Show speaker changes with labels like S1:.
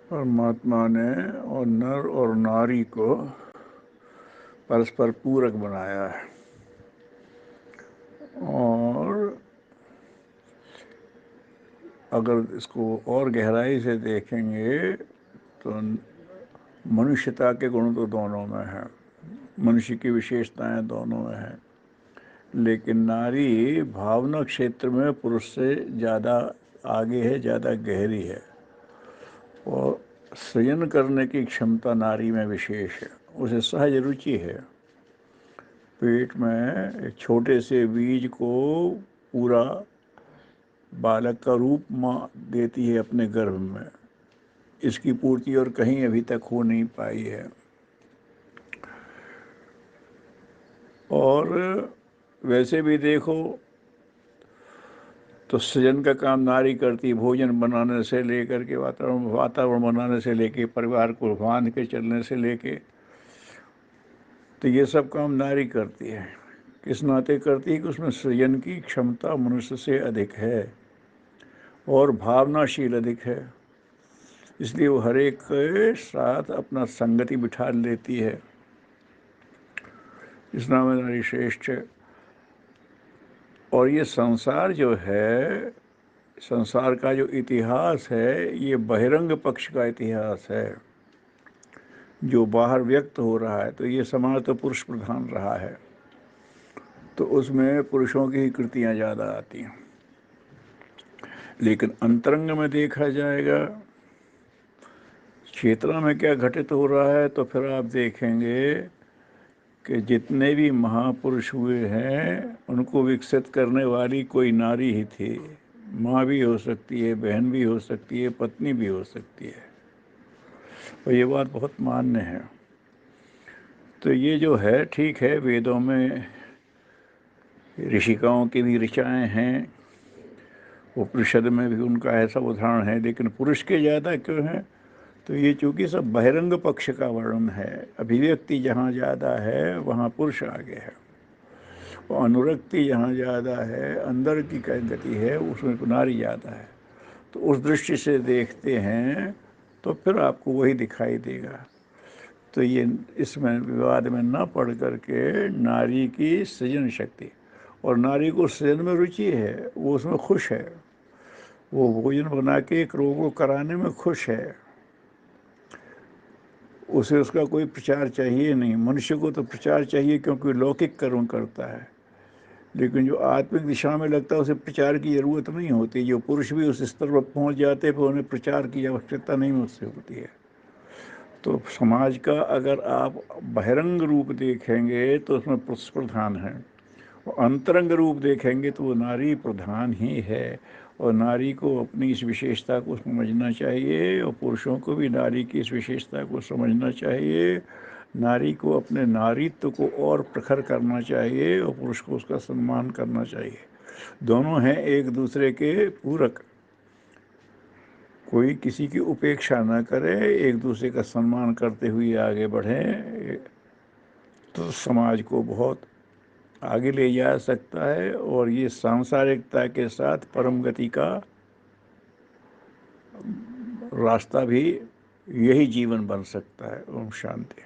S1: परमात्मा ने और नर और नारी को परस्पर पूरक बनाया है। और अगर इसको और गहराई से देखेंगे तो मनुष्यता के गुण तो दोनों में हैं, मनुष्य की विशेषताएं दोनों में हैं, लेकिन नारी भावना क्षेत्र में पुरुष से ज़्यादा आगे है, ज़्यादा गहरी है। और सृजन करने की क्षमता नारी में विशेष है, उसे सहज रुचि है। पेट में एक छोटे से बीज को पूरा बालक का रूप माँ देती है अपने गर्भ में। इसकी पूर्ति और कहीं अभी तक हो नहीं पाई है। और वैसे भी देखो तो सृजन का काम नारी करती, भोजन बनाने से लेकर के वातावरण बनाने से लेके परिवार को बांध के चलने से लेके, तो ये सब काम नारी करती है। किस नाते करती है कि उसमें सृजन की क्षमता मनुष्य से अधिक है और भावनाशील अधिक है, इसलिए वो हर एक के साथ अपना संगति बिठा लेती है। इस नाम में नारी श्रेष्ठ है। और ये संसार जो है, संसार का जो इतिहास है, ये बहिरंग पक्ष का इतिहास है जो बाहर व्यक्त हो रहा है। तो ये समाज तो पुरुष प्रधान रहा है, तो उसमें पुरुषों की ही कृतियाँ ज़्यादा आती हैं। लेकिन अंतरंग में देखा जाएगा चेतना में क्या घटित हो रहा है, तो फिर आप देखेंगे कि जितने भी महापुरुष हुए हैं उनको विकसित करने वाली कोई नारी ही थी। माँ भी हो सकती है, बहन भी हो सकती है, पत्नी भी हो सकती है, और ये बात बहुत मान्य है। तो ये जो है ठीक है, वेदों में ऋषिकाओं की भी ऋचाएँ हैं, उपनिषद में भी उनका ऐसा उदाहरण है, लेकिन पुरुष के ज़्यादा क्यों है? तो ये चूँकि सब बहिरंग पक्ष का वर्णन है। अभिव्यक्ति जहाँ ज़्यादा है वहाँ पुरुष आगे है, और अनुरक्ति जहाँ ज़्यादा है, अंदर की गति है, उसमें नारी ज़्यादा है। तो उस दृष्टि से देखते हैं तो फिर आपको वही दिखाई देगा। तो ये इसमें विवाद में न पढ़ करके नारी की सृजन शक्ति, और नारी को सृजन में रुचि है, वो उसमें खुश है, वो भोजन बना के एक रोग को कराने में खुश है, उसे उसका कोई प्रचार चाहिए नहीं। मनुष्य को तो प्रचार चाहिए क्योंकि लौकिक कर्म करता है, लेकिन जो आत्मिक दिशा में लगता है उसे प्रचार की ज़रूरत नहीं होती। जो पुरुष भी उस स्तर पर पहुंच जाते हैं, फिर उन्हें प्रचार की आवश्यकता नहीं मुझसे होती है। तो समाज का अगर आप बहिरंग रूप देखेंगे तो उसमें पुरुष प्रधान है, और अंतरंग रूप देखेंगे तो वो नारी प्रधान ही है। और नारी को अपनी इस विशेषता को समझना चाहिए, और पुरुषों को भी नारी की इस विशेषता को समझना चाहिए। नारी को अपने नारीत्व को और प्रखर करना चाहिए, और पुरुष को उसका सम्मान करना चाहिए। दोनों हैं एक दूसरे के पूरक, कोई किसी की उपेक्षा न करे, एक दूसरे का सम्मान करते हुए आगे बढ़ें, तो समाज को बहुत आगे ले जा सकता है। और ये सांसारिकता के साथ परम गति का रास्ता भी यही जीवन बन सकता है। ओम शांति।